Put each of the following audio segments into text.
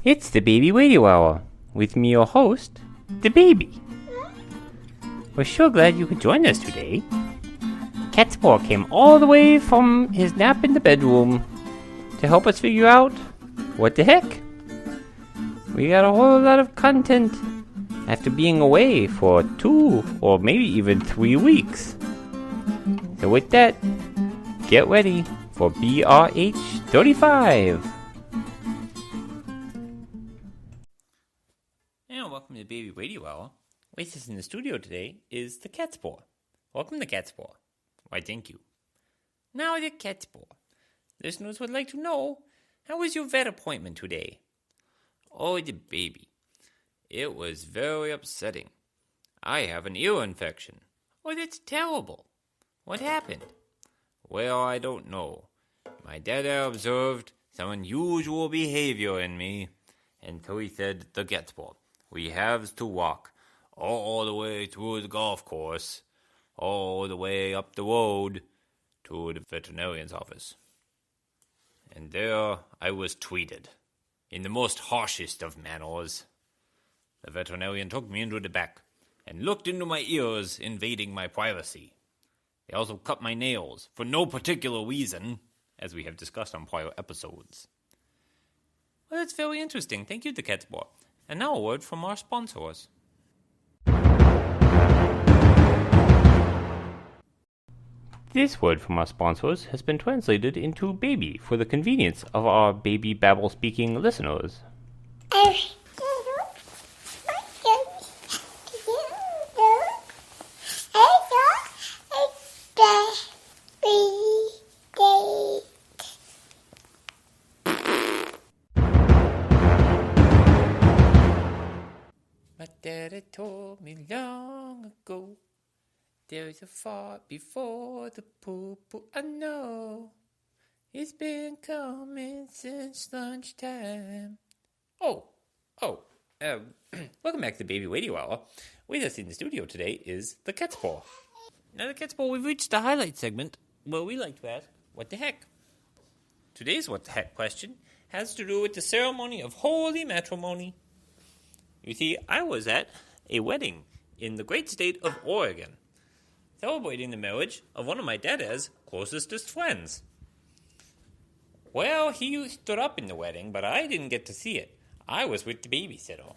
It's the Baby Radio Hour, with me, your host, the baby. We're sure glad you could join us today. Catspaw came all the way from his nap in the bedroom to help us figure out what the heck. We got a whole lot of content after being away for 2 or maybe even 3 weeks. So with that, get ready for BRH 35. And welcome to the Baby Radio Hour. With us in the studio today is the Catspaw. Welcome to Catspaw. Why, thank you. Now the Catspaw. Listeners would like to know, how was your vet appointment today? Oh, the baby. It was very upsetting. I have an ear infection. Oh, that's terrible. What happened? Well, I don't know. My dad observed some unusual behavior in me, and so he said, the Catspaw, we have to walk all the way through the golf course, all the way up the road to the veterinarian's office. And there I was treated in the most harshest of manners. The veterinarian took me into the back and looked into my ears, invading my privacy. They also cut my nails for no particular reason, as we have discussed on prior episodes. Well, that's very interesting. Thank you, the Catspaw. And now a word from our sponsors. This word from our sponsors has been translated into baby for the convenience of our baby babble-speaking listeners. My daddy told me long ago, there's a fart before the poo-poo. I know it's been coming since lunchtime. Welcome back to the Baby Radio Hour. With us in the studio today is the Catspaw. Now, the Catspaw, we've reached the highlight segment where we like to ask, what the heck? Today's what the heck question has to do with the ceremony of holy matrimony. You see, I was at a wedding in the great state of Oregon, celebrating the marriage of one of my dad's closest friends. Well, he stood up in the wedding, but I didn't get to see it. I was with the babysitter.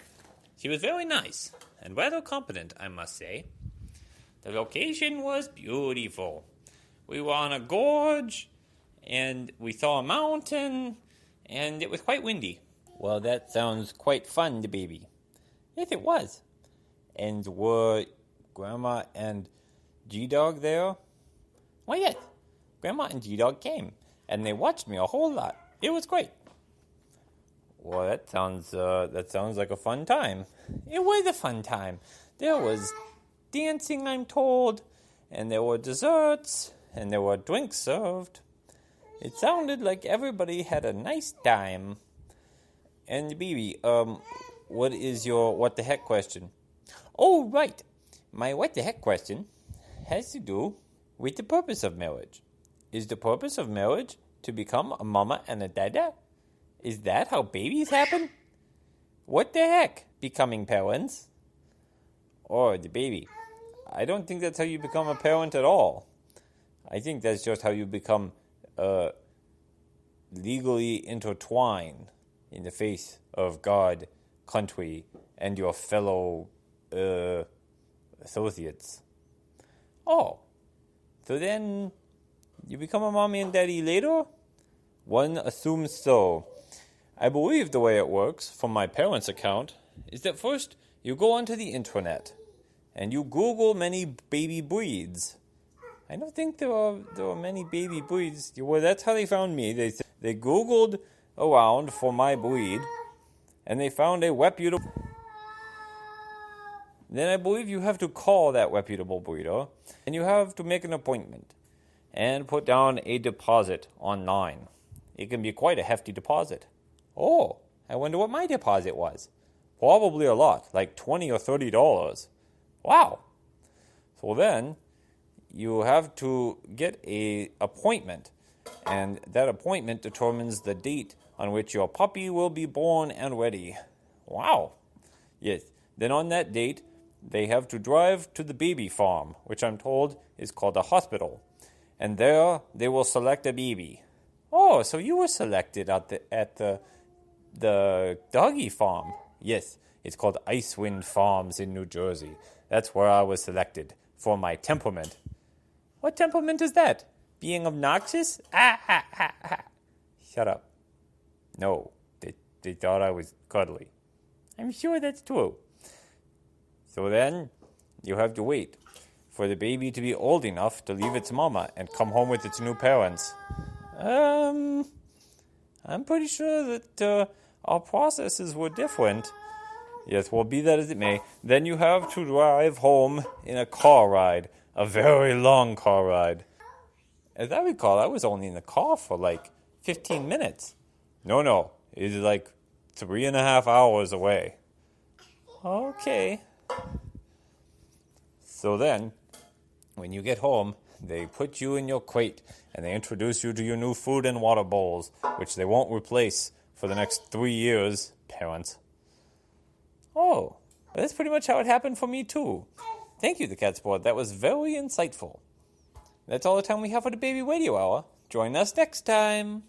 She was very nice, and rather competent, I must say. The location was beautiful. We were on a gorge, and we saw a mountain, and it was quite windy. Well, that sounds quite fun, the baby. Yes, it was. And were Grandma and G-Dog there? Why, yes. Grandma and G-Dog came, and they watched me a whole lot. It was great. Well, that sounds like a fun time. It was a fun time. There was dancing, I'm told, and there were desserts, and there were drinks served. It sounded like everybody had a nice time. And baby, what is your what the heck question? Oh, right. My what the heck question has to do with the purpose of marriage. Is the purpose of marriage to become a mama and a dada? Is that how babies happen? What the heck, becoming parents? Or the baby. I don't think that's how you become a parent at all. I think that's just how you become legally intertwined in the face of God, country, and your fellow associates. Oh, so then you become a mommy and daddy later? One assumes so. I believe the way it works, from my parents' account, is that first you go onto the internet and you Google many baby breeds. I don't think there are many baby breeds. Well, that's how they found me. They Googled around for my breed, and they found a reputable. Then I believe you have to call that reputable breeder, and you have to make an appointment and put down a deposit online. It can be quite a hefty deposit. Oh, I wonder what my deposit was. Probably a lot, like $20 or $30. Wow. So then you have to get an appointment, and that appointment determines the date on which your puppy will be born and ready. Wow. Yes. Then on that date, they have to drive to the baby farm, which I'm told is called a hospital. And there they will select a baby. Oh, so you were selected at the doggy farm. Yes, it's called Icewind Farms in New Jersey. That's where I was selected for my temperament. What temperament is that? Being obnoxious? Shut up. No, they thought I was cuddly. I'm sure that's true. So then, you have to wait for the baby to be old enough to leave its mama and come home with its new parents. I'm pretty sure that our processes were different. Yes, well, be that as it may. Then you have to drive home in a car ride. A very long car ride. As I recall, I was only in the car for like 15 minutes. No, it's like 3.5 hours away. Okay. So then, when you get home, they put you in your crate and they introduce you to your new food and water bowls, which they won't replace for the next 3 years, parents. Oh, that's pretty much how it happened for me too. Thank you, the Cat Sport. That was very insightful. That's all the time we have for the Baby Radio Hour. Join us next time.